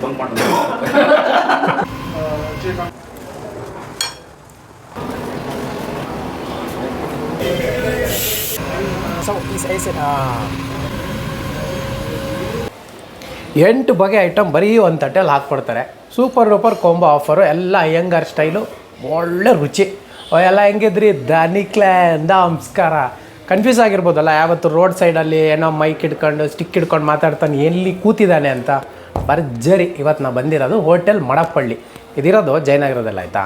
ಎಂಟು ಬಗೆ ಐಟಮ್ ಬರೀ ಒಂದು ತಟ್ಟೆಯಲ್ಲಿ ಹಾಕ್ಕೊಡ್ತಾರೆ. ಸೂಪರ್ ಡೂಪರ್ ಕೊಂಬೋ ಆಫರು, ಎಲ್ಲ ಅಯ್ಯಂಗಾರ್ ಸ್ಟೈಲು, ಒಳ್ಳೆ ರುಚಿ. ಎಲ್ಲ ಹೆಂಗಿದ್ರಿ ನಮಸ್ಕಾರ. ಕನ್ಫ್ಯೂಸ್ ಆಗಿರ್ಬೋದಲ್ಲ, ಯಾವತ್ತು ರೋಡ್ ಸೈಡಲ್ಲಿ ಏನೋ ಮೈಕ್ ಹಿಡ್ಕೊಂಡು ಸ್ಟಿಕ್ ಹಿಡ್ಕೊಂಡು ಮಾತಾಡ್ತಾನೆ ಎಲ್ಲಿ ಕೂತಿದ್ದಾನೆ ಅಂತ. ಭರ್ಜರಿ. ಇವತ್ತು ನಾವು ಬಂದಿರೋದು ಹೋಟೆಲ್ ಮಡಪಳ್ಳಿ. ಇದಿರೋದು ಜಯನಗರದಲ್ಲಿ, ಆಯಿತಾ.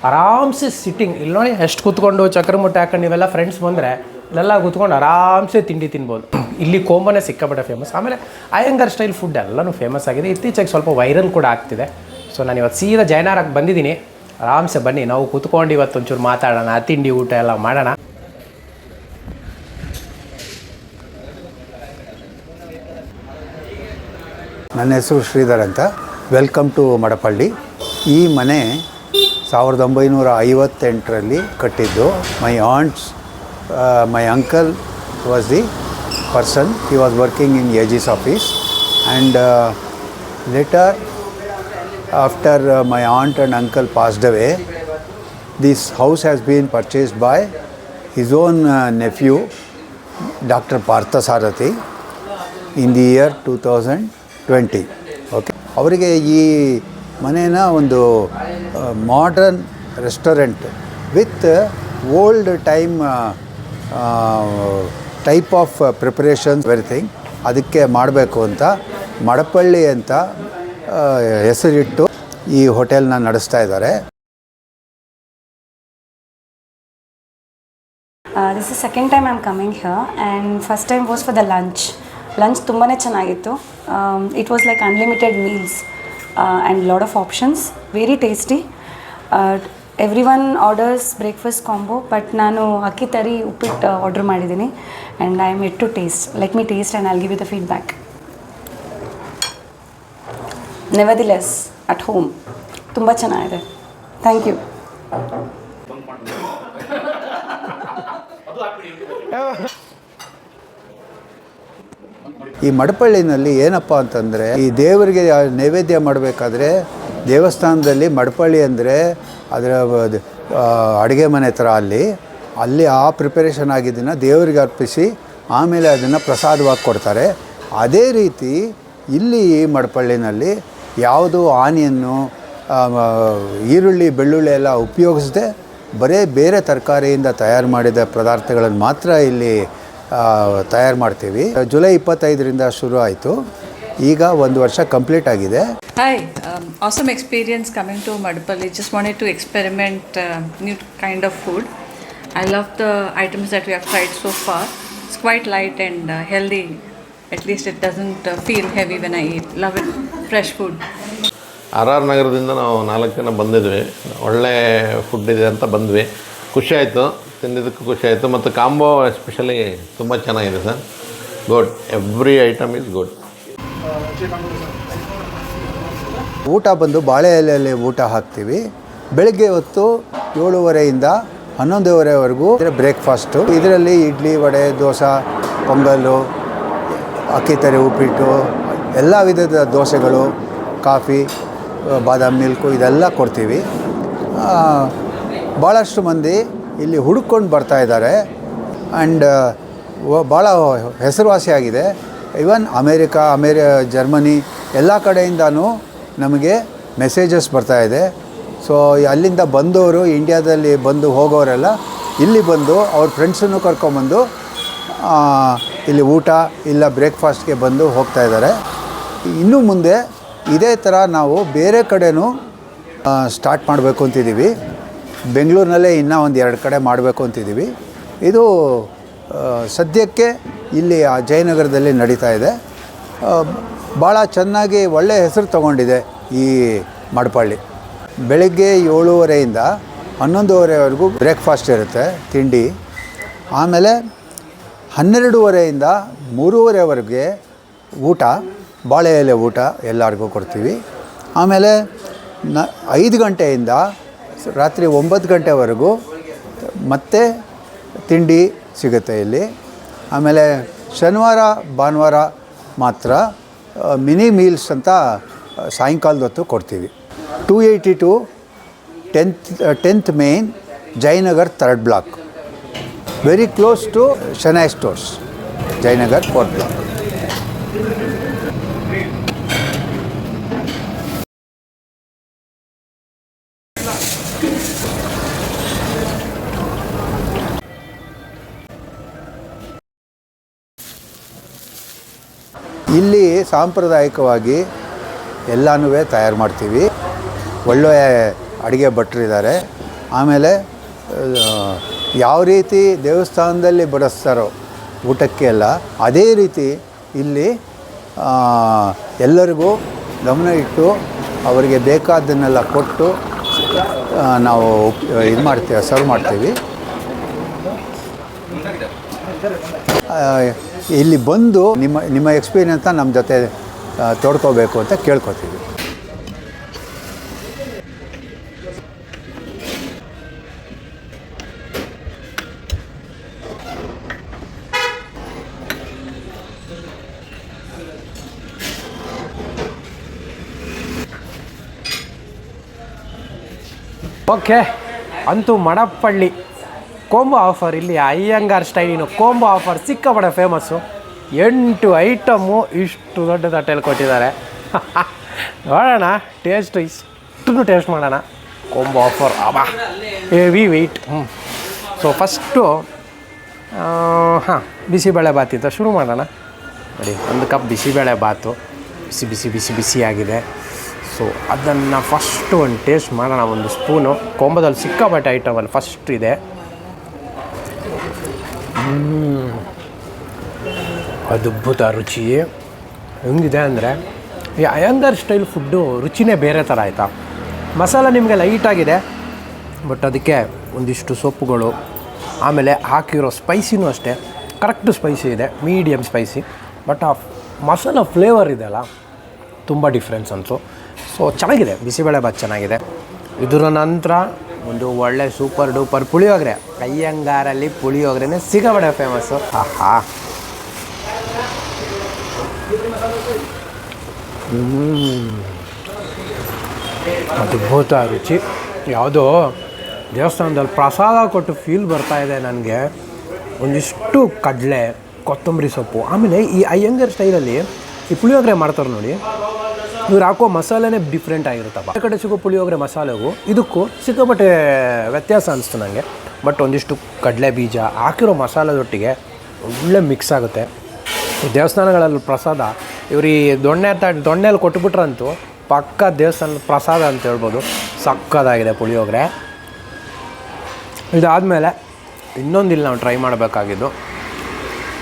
ಆರಾಮ್ಸೆ ಸಿಟ್ಟಿಂಗ್. ಇಲ್ಲಿ ನೋಡಿ ಎಷ್ಟು ಕೂತ್ಕೊಂಡು ಚಕ್ರಮುಟ್ಟೆ ಹಾಕೊಂಡು ನೀವೆಲ್ಲ ಫ್ರೆಂಡ್ಸ್ ಬಂದರೆ ಇಲ್ಲೆಲ್ಲ ಕೂತ್ಕೊಂಡು ಆರಾಮ್ಸೆ ತಿಂಡಿ ತಿನ್ಬೋದು. ಇಲ್ಲಿ ಕೋಂಬೋನೇ ಸಿಕ್ಕಾಪಟ್ಟೆ ಫೇಮಸ್. ಆಮೇಲೆ ಅಯ್ಯಂಗಾರ್ ಸ್ಟೈಲ್ ಫುಡ್ ಎಲ್ಲನೂ ಫೇಮಸ್ ಆಗಿದೆ. ಇತ್ತೀಚೆಗೆ ಸ್ವಲ್ಪ ವೈರಲ್ ಕೂಡ ಆಗ್ತಿದೆ. ಸೊ ನಾನು ಇವತ್ತು ಸೀದಾ ಜಯನಗರಕ್ಕೆ ಬಂದಿದ್ದೀನಿ. ಆರಾಮ್ಸೆ ಬನ್ನಿ, ನಾವು ಕೂತ್ಕೊಂಡು ಇವತ್ತು ಒಂಚೂರು ಮಾತಾಡೋಣ, ತಿಂಡಿ ಊಟ ಎಲ್ಲ ಮಾಡೋಣ. ನನ್ನ ಹೆಸರು ಶ್ರೀಧರ್ ಅಂತ. Welcome to Madapalli. ಈ ಮನೆ 1958ರಲ್ಲಿ ಕಟ್ಟಿದ್ದು. My uncle was the person. He was working in AG's office and later after my aunt and uncle passed away, this house has been purchased by his own nephew, Dr. Parthasarathi, in the year 2020. Okay, ಅವರಿಗೆ ಈ ಮನೇನ ಒಂದು modern restaurant with old type of preparations everything ಅದಕ್ಕೆ ಮಾಡಬೇಕು ಅಂತ ಮಡಪಳ್ಳಿ ಅಂತ ಹೆಸರಿಟ್ಟು ಈ ಹೋಟೆಲ್ನ ನಡೆಸ್ತಾ ಇದ್ದಾರೆ. This is second time I'm coming here and first time was for the lunch. Lunch ತುಂಬಾನೇ ಚೆನ್ನಾಗಿತ್ತು. It was like unlimited meals and lot of options, very tasty. Everyone orders breakfast combo, but ನಾನು ಅಕ್ಕಿ ತರಿ ಉಪ್ಪಿಟ್ಟು order ಮಾಡಿದ್ದೀನಿ and I am yet to taste. Let me taste and I'll give you the feedback. Nevertheless, at home ತುಂಬ ಚೆನ್ನಾಗಿದೆ. Thank you. ಈ ಮಡಪಳ್ಳಿನಲ್ಲಿ ಏನಪ್ಪ ಅಂತಂದರೆ, ಈ ದೇವರಿಗೆ ನೈವೇದ್ಯ ಮಾಡಬೇಕಾದ್ರೆ ದೇವಸ್ಥಾನದಲ್ಲಿ ಮಡಪಳ್ಳಿ ಅಂದರೆ ಅದರ ಅಡುಗೆ ಮನೆ ಥರ ಅಲ್ಲಿ ಆ ಪ್ರಿಪರೇಷನ್ ಆಗಿದ್ದನ್ನು ದೇವರಿಗೆ ಅರ್ಪಿಸಿ ಆಮೇಲೆ ಅದನ್ನು ಪ್ರಸಾದವಾಗಿ ಕೊಡ್ತಾರೆ. ಅದೇ ರೀತಿ ಇಲ್ಲಿ ಈ ಮಡಪಳ್ಳಿನಲ್ಲಿ ಯಾವುದು ಆನಿಯನ್ನು, ಈರುಳ್ಳಿ, ಬೆಳ್ಳುಳ್ಳಿ ಎಲ್ಲ ಉಪಯೋಗಿಸದೆ ಬರೀ ಬೇರೆ ತರಕಾರಿಯಿಂದ ತಯಾರು ಮಾಡಿದ ಪದಾರ್ಥಗಳನ್ನು ಮಾತ್ರ ಇಲ್ಲಿ ತಯಾರು ಮಾಡ್ತೀವಿ. ಜುಲೈ 25ರಿಂದ ಶುರು ಆಯಿತು. ಈಗ 1 ವರ್ಷ ಕಂಪ್ಲೀಟ್ ಆಗಿದೆ. Hi, awesome experience coming to Madapalli. Just wanted to experiment new kind of food. I love the items that we have tried so far. It's quite light and healthy. At least it doesn't feel heavy when I eat. Love it. Fresh food. RR ನಗರದಿಂದ ನಾವು 4 ಜನ ಬಂದಿದ್ವಿ. ಒಳ್ಳೆ food ಇದೆ ಅಂತ ಬಂದ್ವಿ. ಖುಷಿ ಆಯಿತು, ತಿಂದಿದ್ದಕ್ಕೂ ಖುಷಿ ಆಯಿತು. ಮತ್ತು ಕಾಂಬೋ ಎಸ್ಪೆಷಲಿ ತುಂಬ ಚೆನ್ನಾಗಿದೆ sir. Good, every item is good. ಊಟ ಬಂದು ಬಾಳೆ ಎಲೆಯಲ್ಲಿ ಊಟ ಹಾಕ್ತೀವಿ. ಬೆಳಗ್ಗೆ ಹೊತ್ತು 7:30ಯಿಂದ 11:30ವರೆಗೂ ಬ್ರೇಕ್ಫಾಸ್ಟು. ಇದರಲ್ಲಿ ಇಡ್ಲಿ, ವಡೆ, ದೋಸೆ, ಪೊಂಗಲ್ಲು, ಅಕ್ಕಿ ತರಿ ಉಪ್ಪಿಟ್ಟು, ಎಲ್ಲ ವಿಧದ ದೋಸೆಗಳು, ಕಾಫಿ, ಬಾದಾಮಿ ಮಿಲ್ಕು ಇದೆಲ್ಲ ಕೊಡ್ತೀವಿ. ಭಾಳಷ್ಟು ಮಂದಿ ಇಲ್ಲಿ ಹುಡುಕೊಂಡು ಬರ್ತಾಯಿದ್ದಾರೆ ಆ್ಯಂಡ್ ಭಾಳ ಹೆಸರುವಾಸಿಯಾಗಿದೆ. ಈವನ್ ಜರ್ಮನಿ ಎಲ್ಲ ಕಡೆಯಿಂದನೂ ನಮಗೆ ಮೆಸೇಜಸ್ ಬರ್ತಾಯಿದೆ. ಸೊ ಅಲ್ಲಿಂದ ಬಂದವರು, ಇಂಡಿಯಾದಲ್ಲಿ ಬಂದು ಹೋಗೋರೆಲ್ಲ ಇಲ್ಲಿ ಬಂದು ಅವ್ರ ಫ್ರೆಂಡ್ಸನ್ನು ಕರ್ಕೊಂಬಂದು ಇಲ್ಲಿ ಊಟ ಇಲ್ಲ ಬ್ರೇಕ್ಫಾಸ್ಟ್ಗೆ ಬಂದು ಹೋಗ್ತಾಯಿದ್ದಾರೆ. ಇನ್ನು ಮುಂದೆ ಇದೇ ಥರ ನಾವು ಬೇರೆ ಕಡೆನೂ ಸ್ಟಾರ್ಟ್ ಮಾಡಬೇಕು ಅಂತಿದ್ದೀವಿ. ಬೆಂಗಳೂರಿನಲ್ಲೇ ಇನ್ನೂ 1-2 ಕಡೆ ಮಾಡಬೇಕು ಅಂತಿದ್ದೀವಿ. ಇದು ಸದ್ಯಕ್ಕೆ ಇಲ್ಲಿ ಜಯನಗರದಲ್ಲಿ ನಡೀತಾ ಇದೆ. ಭಾಳ ಚೆನ್ನಾಗಿ ಒಳ್ಳೆಯ ಹೆಸರು ತಗೊಂಡಿದೆ ಈ ಮಡಪಳ್ಳಿ. ಬೆಳಗ್ಗೆ 7:30ಯಿಂದ 11:30ವರೆಗೂ ಬ್ರೇಕ್ಫಾಸ್ಟ್ ಇರುತ್ತೆ, ತಿಂಡಿ. ಆಮೇಲೆ 12:30ಯಿಂದ 3:30ವರೆಗೆ ಊಟ, ಬಾಳೆ ಎಲೆ ಊಟ ಎಲ್ಲರಿಗೂ ಕೊಡ್ತೀವಿ. ಆಮೇಲೆ 5 ಗಂಟೆಯಿಂದ ರಾತ್ರಿ 9 ಗಂಟೆವರೆಗೂ ಮತ್ತೆ ತಿಂಡಿ ಸಿಗುತ್ತೆ ಇಲ್ಲಿ. ಆಮೇಲೆ ಶನಿವಾರ ಭಾನುವಾರ ಮಾತ್ರ ಮಿನಿ ಮೀಲ್ಸ್ ಅಂತ ಸಾಯಂಕಾಲದ ಹೊತ್ತು ಕೊಡ್ತೀವಿ. 282 10th main, Jayanagar 3rd block, very close to Shenoy stores, Jayanagar 4th block. ಇಲ್ಲಿ ಸಾಂಪ್ರದಾಯಿಕವಾಗಿ ಎಲ್ಲನೂ ತಯಾರು ಮಾಡ್ತೀವಿ. ಒಳ್ಳೆಯ ಅಡುಗೆ ಭಟ್ರಿದ್ದಾರೆ. ಆಮೇಲೆ ಯಾವ ರೀತಿ ದೇವಸ್ಥಾನದಲ್ಲಿ ಬಡಿಸ್ತಾರೋ ಊಟಕ್ಕೆ ಎಲ್ಲ, ಅದೇ ರೀತಿ ಇಲ್ಲಿ ಎಲ್ಲರಿಗೂ ಗಮನ ಇಟ್ಟು ಅವರಿಗೆ ಬೇಕಾದ್ದನ್ನೆಲ್ಲ ಕೊಟ್ಟು ನಾವು ಇದು ಮಾಡ್ತೀವಿ, ಸರ್ವ್ ಮಾಡ್ತೀವಿ. ಇಲ್ಲಿ ಬಂದು ನಿಮ್ಮ ಎಕ್ಸ್ಪೀರಿಯನ್ಸ್ನ ನಮ್ಮ ಜೊತೆ ತೋಡ್ಕೋಬೇಕು ಅಂತ ಕೇಳ್ಕೊತೀವಿ. ಓಕೆ, ಅಂತೂ ಮಡಪ್ಪಳ್ಳಿ ಕೋಂಬೋ ಆಫರ್, ಇಲ್ಲಿ ಅಯ್ಯಂಗಾರ್ ಸ್ಟೈಲಿನ ಕೋಂಬೋ ಆಫರ್ ಸಿಕ್ಕಾಪಟ್ಟೆ ಫೇಮಸ್ಸು. 8 ಐಟಮ್ಮು ಇಷ್ಟು ದೊಡ್ಡ ತಟ್ಟೆಯಲ್ಲಿ ಕೊಟ್ಟಿದ್ದಾರೆ. ನೋಡೋಣ, ಇಷ್ಟನ್ನು ಟೇಸ್ಟ್ ಮಾಡೋಣ. ಕೋಂಬೋ ಆಫರ್ ಅಬಾ ಹೆವಿ ವೆಯ್ಟ್. ಸೊ ಫಸ್ಟು ಬಿಸಿಬೇಳೆ ಬಾತಿಂದ ಶುರು ಮಾಡೋಣ. ನೋಡಿ, 1 ಕಪ್ ಬಿಸಿಬೇಳೆ ಬಾತು ಬಿಸಿ ಬಿಸಿ ಬಿಸಿ ಬಿಸಿಯಾಗಿದೆ. ಸೊ ಅದನ್ನು ಫಸ್ಟು ಒಂದು ಟೇಸ್ಟ್ ಮಾಡೋಣ. 1 ಸ್ಪೂನು. ಕೋಂಬೋದಲ್ಲಿ ಸಿಕ್ಕಾಪಟ್ಟೆ ಐಟಮಲ್ಲಿ ಫಸ್ಟ್ ಇದೆ. ಅದ್ಭುತ ರುಚಿ. ಹೆಂಗಿದೆ ಅಂದರೆ, ಈ ಅಯ್ಯಂಗಾರ್ ಸ್ಟೈಲ್ ಫುಡ್ಡು ರುಚಿನೇ ಬೇರೆ ಥರ ಆಯಿತಾ. ಮಸಾಲ ನಿಮಗೆ ಲೈಟಾಗಿದೆ, ಬಟ್ ಅದಕ್ಕೆ ಒಂದಿಷ್ಟು ಸೊಪ್ಪುಗಳು, ಆಮೇಲೆ ಹಾಕಿರೋ ಸ್ಪೈಸಿನೂ ಅಷ್ಟೇ ಕರೆಕ್ಟ್ ಸ್ಪೈಸಿ ಇದೆ, ಮೀಡಿಯಮ್ ಸ್ಪೈಸಿ. ಬಟ್ ಆ ಮಸಾಲ ಫ್ಲೇವರ್ ಇದೆಯಲ್ಲ, ತುಂಬ ಡಿಫ್ರೆನ್ಸ್ ಅನಿಸು. ಸೊ ಚೆನ್ನಾಗಿದೆ, ಬಿಸಿಬೇಳೆಬಾತ್ ಚೆನ್ನಾಗಿದೆ. ಇದರ ನಂತರ ಒಂದು ಒಳ್ಳೆ ಸೂಪರ್ ಡೂಪರ್ ಪುಳಿಯೋಗರೆ. ಅಯ್ಯಂಗಾರಲ್ಲಿ ಪುಳಿಯೋಗರೆನೇ ಸಿಕ್ಕಾಪಟ್ಟೆ ಫೇಮಸ್ಸು. ಆಹಾ, ಅದ್ಭುತ ರುಚಿ. ಯಾವುದೋ ದೇವಸ್ಥಾನದಲ್ಲಿ ಪ್ರಸಾದ ಕೊಟ್ಟು ಫೀಲ್ ಬರ್ತಾಯಿದೆ ನನಗೆ. ಒಂದಿಷ್ಟು ಕಡಲೆ, ಕೊತ್ತಂಬರಿ ಸೊಪ್ಪು, ಆಮೇಲೆ ಈ ಅಯ್ಯಂಗಾರ್ ಸ್ಟೈಲಲ್ಲಿ ಈ ಪುಳಿಯೋಗರೆ ಮಾಡ್ತಾರೆ ನೋಡಿ, ಇವ್ರು ಹಾಕೋ ಮಸಾಲೆನೇ ಡಿಫ್ರೆಂಟ್ ಆಗಿರುತ್ತಪ್ಪ. ಆ ಕಡೆ ಸಿಗೋ ಪುಳಿಯೋಗರೆ ಮಸಾಲೆಗೂ ಇದಕ್ಕೂ ಸಿಕ್ಕಾಪಟ್ಟೆ ವ್ಯತ್ಯಾಸ ಅನಿಸ್ತು ನನಗೆ. ಬಟ್ ಒಂದಿಷ್ಟು ಕಡಲೆ ಬೀಜ ಹಾಕಿರೋ ಮಸಾಲೆದೊಟ್ಟಿಗೆ ಒಳ್ಳೆ ಮಿಕ್ಸ್ ಆಗುತ್ತೆ. ದೇವಸ್ಥಾನಗಳಲ್ಲಿ ಪ್ರಸಾದ ಇವ್ರು ಈ ದೊಣ್ಣೆಯಲ್ಲಿ ಕೊಟ್ಬಿಟ್ರಂತೂ ಪಕ್ಕ ದೇವಸ್ಥಾನದ ಪ್ರಸಾದ ಅಂತ ಹೇಳ್ಬೋದು. ಸಕ್ಕತ್ತಾಗಿದೆ ಪುಳಿಯೋಗರೆ. ಇದಾದಮೇಲೆ ಇನ್ನೊಂದಿಲ್ಲ ನಾವು ಟ್ರೈ ಮಾಡಬೇಕಾಗಿದ್ದು,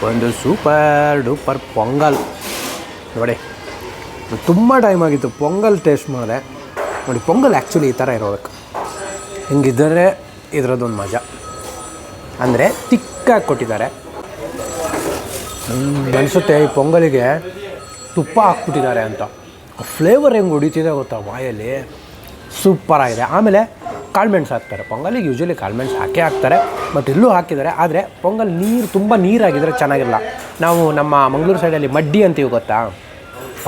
ಒಂದು ಸೂಪರ್ ಡೂಪರ್ ಪೊಂಗಲ್. ನೋಡಿ, ತುಂಬ ಟೈಮ್ ಆಗಿತ್ತು ಪೊಂಗಲ್ ಟೇಸ್ಟ್ ಮಾಡಿದೆ. ನೋಡಿ, ಪೊಂಗಲ್ ಆ್ಯಕ್ಚುಲಿ ಈ ಥರ ಇರಬೇಕು. ಹಿಂಗಿದ್ದರೆ ಇದರದ್ದೊಂದು ಮಜಾ. ಅಂದರೆ ತಿಕ್ಕಾಗಿ ಕೊಟ್ಟಿದ್ದಾರೆ. ಅನಿಸುತ್ತೆ ಈ ಪೊಂಗಲಿಗೆ ತುಪ್ಪ ಹಾಕ್ಬಿಟ್ಟಿದ್ದಾರೆ ಅಂತ. ಫ್ಲೇವರ್ ಹೆಂಗೆ ಹೊಡಿತಿದೆ ಗೊತ್ತಾ ಬಾಯಲ್ಲಿ, ಸೂಪರಾಗಿದೆ. ಆಮೇಲೆ ಕಾಳುಮೆಣ್ಸು ಹಾಕ್ತಾರೆ. ಪೊಂಗಲಿಗೆ ಯೂಶ್ವಲಿ ಕಾಳುಮೆಣ್ಸು ಹಾಕ್ತಾರೆ, ಬಟ್ ಇಲ್ಲೂ ಹಾಕಿದ್ದಾರೆ. ಆದರೆ ಪೊಂಗಲ್ ತುಂಬ ನೀರಾಗಿದ್ದರೆ ಚೆನ್ನಾಗಿರಲ್ಲ. ನಾವು ನಮ್ಮ ಮಂಗಳೂರು ಸೈಡಲ್ಲಿ ಮಡ್ಡಿ ಅಂತೀವಿ ಗೊತ್ತಾ,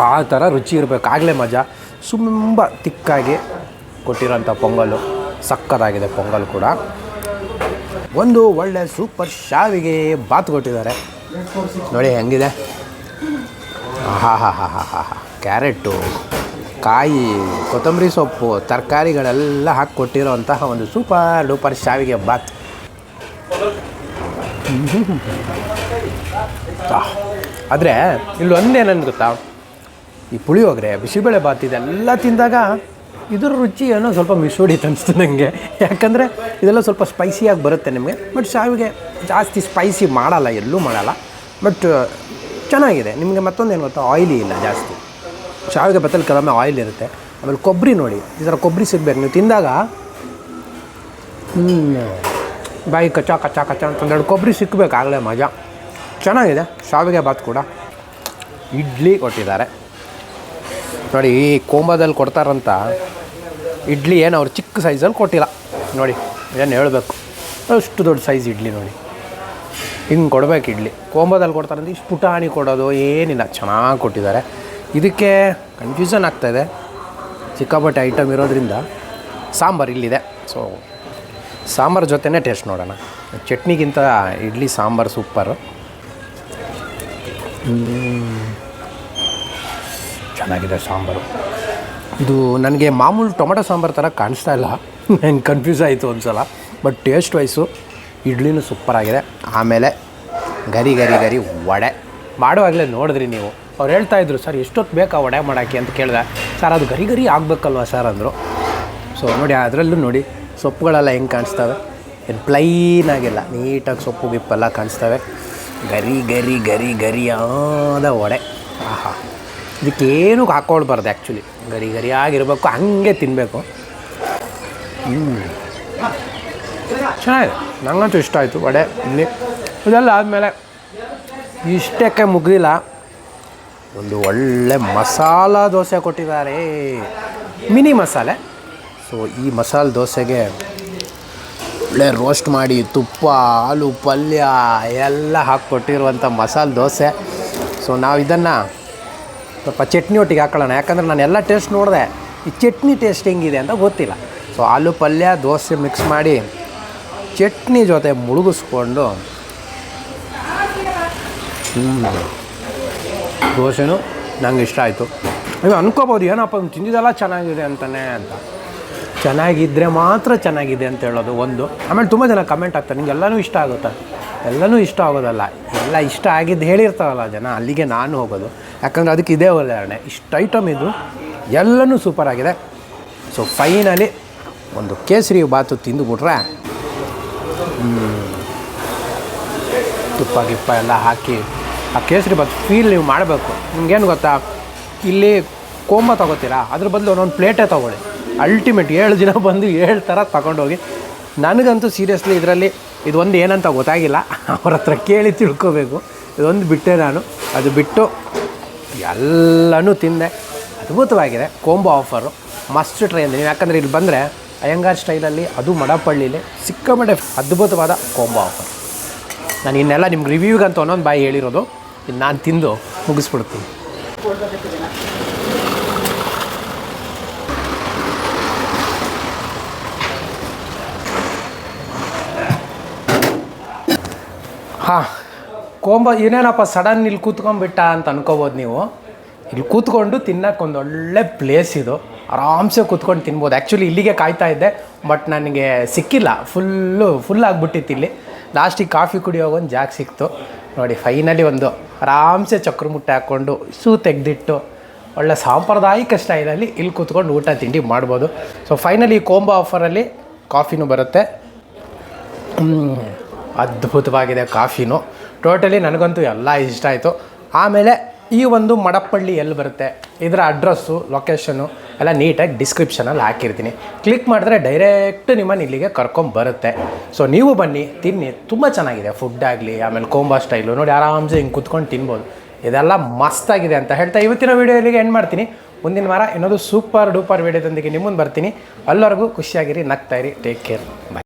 ಆ ಥರ ರುಚಿ ಇರಬೇಕು, ಆಗಲೇ ಮಜಾ. ತುಂಬ ತಿಕ್ಕಾಗಿ ಕೊಟ್ಟಿರೋಂಥ ಪೊಂಗಲು ಸಕ್ಕತ್ತಾಗಿದೆ. ಪೊಂಗಲ್ ಕೂಡ ಒಂದು ಒಳ್ಳೆ ಸೂಪರ್ ಶಾವಿಗೆ ಬಾತ್ ಕೊಟ್ಟಿದ್ದಾರೆ. ನೋಡಿ ಹೆಂಗಿದೆ. ಕ್ಯಾರೆಟು, ಕಾಯಿ, ಕೊತ್ತಂಬರಿ ಸೊಪ್ಪು, ತರಕಾರಿಗಳೆಲ್ಲ ಹಾಕಿ ಕೊಟ್ಟಿರೋಂತಹ ಒಂದು ಸೂಪರ್ ಡೂಪರ್ ಶಾವಿಗೆ ಬಾತ್. ಆದರೆ ಇಲ್ಲಿ ಒಂದೇನಂದು ಗೊತ್ತಾ, ಈ ಪುಳಿಯೋಗರೆ, ಬಿಸಿಬೇಳೆ ಬಾತ್ ಇದೆಲ್ಲ ತಿಂದಾಗ ಇದ್ರ ರುಚಿ ಏನೋ ಸ್ವಲ್ಪ ಮಿಸ್ ಹೊಡಿತು ಅನಿಸ್ತು ನನಗೆ. ಯಾಕಂದರೆ ಇದೆಲ್ಲ ಸ್ವಲ್ಪ ಸ್ಪೈಸಿಯಾಗಿ ಬರುತ್ತೆ ನಿಮಗೆ. ಬಟ್ ಶಾವಿಗೆ ಜಾಸ್ತಿ ಸ್ಪೈಸಿ ಮಾಡಲ್ಲ, ಎಲ್ಲೂ ಮಾಡಲ್ಲ. ಬಟ್ ಚೆನ್ನಾಗಿದೆ. ನಿಮಗೆ ಮತ್ತೊಂದೇನು ಗೊತ್ತಾ, ಆಯಿಲಿ ಇಲ್ಲ ಜಾಸ್ತಿ. ಶಾವಿಗೆ ಬತ್ತಲ್ಲಿ ಕೆಲವೊಮ್ಮೆ ಆಯಿಲ್ ಇರುತ್ತೆ. ಆಮೇಲೆ ಕೊಬ್ಬರಿ ನೋಡಿ, ಈ ಥರ ಕೊಬ್ಬರಿ ಸಿಗಬೇಕು ನೀವು ತಿಂದಾಗ. ಬಾಯಿ ಕಚ್ಚ ಅಂತಂದೇಳಿ ಕೊಬ್ಬರಿ ಸಿಕ್ಕಬೇಕು, ಆಗಲೇ ಮಜಾ. ಚೆನ್ನಾಗಿದೆ ಶಾವಿಗೆ ಬಾತ್ ಕೂಡ. ಇಡ್ಲಿ ಕೊಟ್ಟಿದ್ದಾರೆ ನೋಡಿ. ಈ ಕೋಂಬದಲ್ಲಿ ಕೊಡ್ತಾರಂತ ಇಡ್ಲಿ ಏನು ಅವ್ರು ಚಿಕ್ಕ ಸೈಜಲ್ಲಿ ಕೊಟ್ಟಿಲ್ಲ ನೋಡಿ. ಏನು ಹೇಳಬೇಕು, ಅಷ್ಟು ದೊಡ್ಡ ಸೈಜ್ ಇಡ್ಲಿ ನೋಡಿ. ಹಿಂಗೆ ಕೊಡ್ಬೇಕು ಇಡ್ಲಿ. ಕೋಂಬದಲ್ಲಿ ಕೊಡ್ತಾರಂತ ಇಷ್ಟು ಪುಟಾಣಿ ಕೊಡೋದು ಏನಿಲ್ಲ, ಚೆನ್ನಾಗಿ ಕೊಟ್ಟಿದ್ದಾರೆ. ಇದಕ್ಕೆ ಕನ್ಫ್ಯೂಷನ್ ಆಗ್ತಾಯಿದೆ, ಸಿಕ್ಕಾಪಟ್ಟೆ ಐಟಮ್ ಇರೋದ್ರಿಂದ. ಸಾಂಬಾರು ಇಲ್ಲಿದೆ, ಸೊ ಸಾಂಬಾರು ಜೊತೆನೇ ಟೇಸ್ಟ್ ನೋಡೋಣ. ಚಟ್ನಿಗಿಂತ ಇಡ್ಲಿ ಸಾಂಬಾರು ಸೂಪರು. ಚೆನ್ನಾಗಿದೆ ಸಾಂಬಾರು. ಇದು ನನಗೆ ಮಾಮೂಲು ಟೊಮೆಟೊ ಸಾಂಬಾರು ಥರ ಕಾಣಿಸ್ತಾ ಇಲ್ಲ, ನಂಗೆ ಕನ್ಫ್ಯೂಸ್ ಆಯಿತು ಒಂದು ಸಲ. ಬಟ್ ಟೇಸ್ಟ್ ವೈಸು ಇಡ್ಲಿನೂ ಸೂಪರಾಗಿದೆ. ಆಮೇಲೆ ಗರಿ ಗರಿ ಗರಿ ವಡೆ ಮಾಡುವಾಗಲೇ ನೋಡಿದ್ರಿ ನೀವು, ಅವ್ರು ಹೇಳ್ತಾಯಿದ್ರು ಸರ್ ಎಷ್ಟೊತ್ತು ಬೇಕಾ ವಡೆ ಮಾಡೋಕ್ಕೆ ಅಂತ ಕೇಳಿದೆ. ಸರ್ ಅದು ಗರಿ ಗರಿ ಆಗಬೇಕಲ್ವ ಸರ್ ಅಂದರು. ಸೊ ನೋಡಿ ಅದರಲ್ಲೂ ನೋಡಿ ಸೊಪ್ಪುಗಳೆಲ್ಲ ಹೆಂಗೆ ಕಾಣಿಸ್ತವೆ, ಏನು ಪ್ಲೈನ್ ಆಗಿಲ್ಲ, ನೀಟಾಗಿ ಸೊಪ್ಪು ಗಿಪ್ಪೆಲ್ಲ ಕಾಣಿಸ್ತವೆ. ಗರಿ ಗರಿ ಗರಿ ಗರಿಯಾದ ವಡೆ. ಆಹಾ, ಇದಕ್ಕೇನು ಹಾಕ್ಕೊಳ್ಬಾರ್ದು ಆ್ಯಕ್ಚುಲಿ, ಗರಿ ಗರಿಯಾಗಿರಬೇಕು, ಹಂಗೆ ತಿನ್ನಬೇಕು. ಚೆನ್ನಾಗಿದೆ, ನನಗಂತೂ ಇಷ್ಟ ಆಯಿತು ವಡೆ. ಇಲ್ಲಿ ಇದೆಲ್ಲ ಆದಮೇಲೆ ಇಷ್ಟಕ್ಕೆ ಮುಗಿದಿಲ್ಲ, ಒಂದು ಒಳ್ಳೆ ಮಸಾಲ ದೋಸೆ ಕೊಟ್ಟಿದ್ದಾರೆ, ಮಿನಿ ಮಸಾಲೆ. ಸೊ ಈ ಮಸಾಲೆ ದೋಸೆಗೆ ಒಳ್ಳೆ ರೋಸ್ಟ್ ಮಾಡಿ ತುಪ್ಪ, ಹಾಲು, ಪಲ್ಯ ಎಲ್ಲ ಹಾಕ್ಕೊಟ್ಟಿರುವಂಥ ಮಸಾಲೆ ದೋಸೆ. ಸೊ ನಾವು ಇದನ್ನು ಸ್ವಲ್ಪ ಚಟ್ನಿ ಒಟ್ಟಿಗೆ ಹಾಕೊಳ್ಳೋಣ, ಯಾಕಂದರೆ ನಾನು ಎಲ್ಲ ಟೇಸ್ಟ್ ನೋಡಿದೆ, ಈ ಚಟ್ನಿ ಟೇಸ್ಟ್ ಹೆಂಗಿದೆ ಅಂತ ಗೊತ್ತಿಲ್ಲ. ಸೊ ಆಲೂ ಪಲ್ಯ ದೋಸೆ ಮಿಕ್ಸ್ ಮಾಡಿ ಚಟ್ನಿ ಜೊತೆ ಮುಳುಗಿಸ್ಕೊಂಡು ದೋಸೆನೂ ನಂಗೆ ಇಷ್ಟ ಆಯಿತು. ನೀವು ಅನ್ಕೋಬೋದು ಏನಪ್ಪ ತಿಂದಿದ್ದೆಲ್ಲ ಚೆನ್ನಾಗಿದೆ ಅಂತಲೇ ಅಂತ. ಚೆನ್ನಾಗಿದ್ದರೆ ಮಾತ್ರ ಚೆನ್ನಾಗಿದೆ ಅಂತ ಹೇಳೋದು ಒಂದು. ಆಮೇಲೆ ತುಂಬ ಜನ ಕಮೆಂಟ್ ಆಗ್ತಾರೆ ನಿಂಗೆ ಎಲ್ಲನೂ ಇಷ್ಟ ಆಗುತ್ತಾ. ಎಲ್ಲನೂ ಇಷ್ಟ ಆಗೋದಲ್ಲ, ಎಲ್ಲ ಇಷ್ಟ ಆಗಿದ್ದು ಹೇಳಿರ್ತಾರಲ್ಲ ಜನ, ಅಲ್ಲಿಗೆ ನಾನು ಹೋಗೋದು. ಯಾಕಂದರೆ ಅದಕ್ಕೆ ಇದೇ ಉದಾಹರಣೆ, ಇಷ್ಟು ಐಟಮ್ ಇದು ಎಲ್ಲನೂ ಸೂಪರಾಗಿದೆ. ಸೊ ಫೈನಲಿ ಒಂದು ಕೇಸರಿ ಬಾತು ತಿಂದುಬಿಟ್ರೆ ತುಪ್ಪ ಗಿಪ್ಪ ಎಲ್ಲ ಹಾಕಿ ಆ ಕೇಸರಿ ಬಾತ್ ಫೀಲ್ ನೀವು ಮಾಡಬೇಕು. ನಿಮ್ಗೇನು ಗೊತ್ತಾ, ಇಲ್ಲಿ ಕೋಂಬ ತೊಗೋತೀರಾ, ಅದ್ರ ಬದಲು ಒಂದೊಂದು ಪ್ಲೇಟೇ ತೊಗೊಳ್ಳಿ. ಅಲ್ಟಿಮೇಟ್ 7 ದಿನ ಬಂದು 7 ಥರ ತಗೊಂಡೋಗಿ. ನನಗಂತೂ ಸೀರಿಯಸ್ಲಿ ಇದರಲ್ಲಿ ಇದೊಂದು ಏನಂತ ಗೊತ್ತಾಗಿಲ್ಲ, ಅವ್ರ ಹತ್ರ ಕೇಳಿ ತಿಳ್ಕೊಬೇಕು. ಇದೊಂದು ಬಿಟ್ಟೆ ನಾನು, ಅದು ಬಿಟ್ಟು ಎಲ್ಲನೂ ತಿಂದೆ. ಅದ್ಭುತವಾಗಿದೆ. ಕೋಂಬೋ ಆಫರು ಮಸ್ಟ್ ಟ್ರೈ ಅಂತೀನಿ, ಯಾಕಂದರೆ ಇಲ್ಲಿ ಬಂದರೆ ಅಯ್ಯಂಗಾರ್ ಸ್ಟೈಲಲ್ಲಿ, ಅದು ಮಡಪಳ್ಳಿಲಿ ಸಿಕ್ಕಾಪಟ್ಟೆ ಅದ್ಭುತವಾದ ಕೋಂಬೋ ಆಫರ್. ನಾನು ಇನ್ನೆಲ್ಲ ನಿಮ್ಗೆ ರಿವ್ಯೂಗಂತ ಒಂದೊಂದು ಬಾಯಿ ಹೇಳಿರೋದು, ಇನ್ನು ನಾನು ತಿಂದು ಮುಗಿಸ್ಬಿಡ್ತೀನಿ. ಹಾಂ, ಕೋಂಬ ಏನೇನಪ್ಪ ಸಡನ್ ಇಲ್ಲಿ ಕೂತ್ಕೊಂಡ್ಬಿಟ್ಟ ಅಂತ ಅನ್ಕೋಬೋದು ನೀವು. ಇಲ್ಲಿ ಕೂತ್ಕೊಂಡು ತಿನ್ನೋಕೆ ಒಂದು ಒಳ್ಳೆ ಪ್ಲೇಸ್ ಇದು, ಆರಾಮ್ಸೆ ಕೂತ್ಕೊಂಡು ತಿನ್ಬೋದು. ಆ್ಯಕ್ಚುಲಿ ಇಲ್ಲಿಗೆ ಕಾಯ್ತಾ ಇದ್ದೆ, ಬಟ್ ನನಗೆ ಸಿಕ್ಕಿಲ್ಲ, ಫುಲ್ ಆಗಿಬಿಟ್ಟಿತ್ತು. ಇಲ್ಲಿ ಲಾಸ್ಟಿಗೆ ಕಾಫಿ ಕುಡಿಯೋವಾಗ ಒಂದು ಜಾಗ ಸಿಕ್ತು ನೋಡಿ. ಫೈನಲಿ ಒಂದು ಆರಾಮ್ಸೆ ಚಕ್ರ ಮುಟ್ಟೆ ಹಾಕ್ಕೊಂಡು ತೆಗೆದಿಟ್ಟು ಒಳ್ಳೆ ಸಾಂಪ್ರದಾಯಿಕ ಸ್ಟೈಲಲ್ಲಿ ಇಲ್ಲಿ ಕೂತ್ಕೊಂಡು ಊಟ ತಿಂಡಿ ಮಾಡ್ಬೋದು. ಸೊ ಫೈನಲಿ ಈ ಕೋಂಬೋ ಆಫರಲ್ಲಿ ಕಾಫಿನೂ ಬರುತ್ತೆ. ಅದ್ಭುತವಾಗಿದೆ ಕಾಫಿನೂ. ಟೋಟಲಿ ನನಗಂತೂ ಎಲ್ಲ ಇಷ್ಟ ಆಯಿತು. ಆಮೇಲೆ ಈ ಒಂದು ಮಡಪಳ್ಳಿ ಎಲ್ಲಿ ಬರುತ್ತೆ, ಇದರ ಅಡ್ರೆಸ್ಸು, ಲೊಕೇಶನ್ನು ಎಲ್ಲ ನೀಟಾಗಿ ಡಿಸ್ಕ್ರಿಪ್ಷನಲ್ಲಿ ಹಾಕಿರ್ತೀನಿ. ಕ್ಲಿಕ್ ಮಾಡಿದ್ರೆ ಡೈರೆಕ್ಟ್ ನಿಮ್ಮನ್ನು ಇಲ್ಲಿಗೆ ಕರ್ಕೊಂಬರುತ್ತೆ. ಸೊ ನೀವು ಬನ್ನಿ, ತಿನ್ನಿ, ತುಂಬ ಚೆನ್ನಾಗಿದೆ ಫುಡ್ ಆಗಲಿ. ಆಮೇಲೆ ಕೋಂಬಾ ಸ್ಟೈಲು ನೋಡಿ, ಆರಾಮ್ಸೆ ಹಿಂಗೆ ಕುತ್ಕೊಂಡು ತಿನ್ಬೋದು. ಇದೆಲ್ಲ ಮಸ್ತಾಗಿದೆ ಅಂತ ಹೇಳ್ತಾ ಇವತ್ತಿನ ವೀಡಿಯೋ ಇಲ್ಲಿಗೆ ಎಂಡ್ ಮಾಡ್ತೀನಿ. ಮುಂದಿನ ವಾರ ಇನ್ನೊಂದು ಸೂಪರ್ ಡೂಪರ್ ವೀಡಿಯೋದೊಂದಿಗೆ ನಿಮ್ಮನ್ನು ಬರ್ತೀನಿ. ಅಲ್ಲಿವರೆಗೂ ಖುಷಿಯಾಗಿರಿ, ನಗ್ತಾಯಿರಿ. ಟೇಕ್ ಕೇರ್, ಬಾಯ್.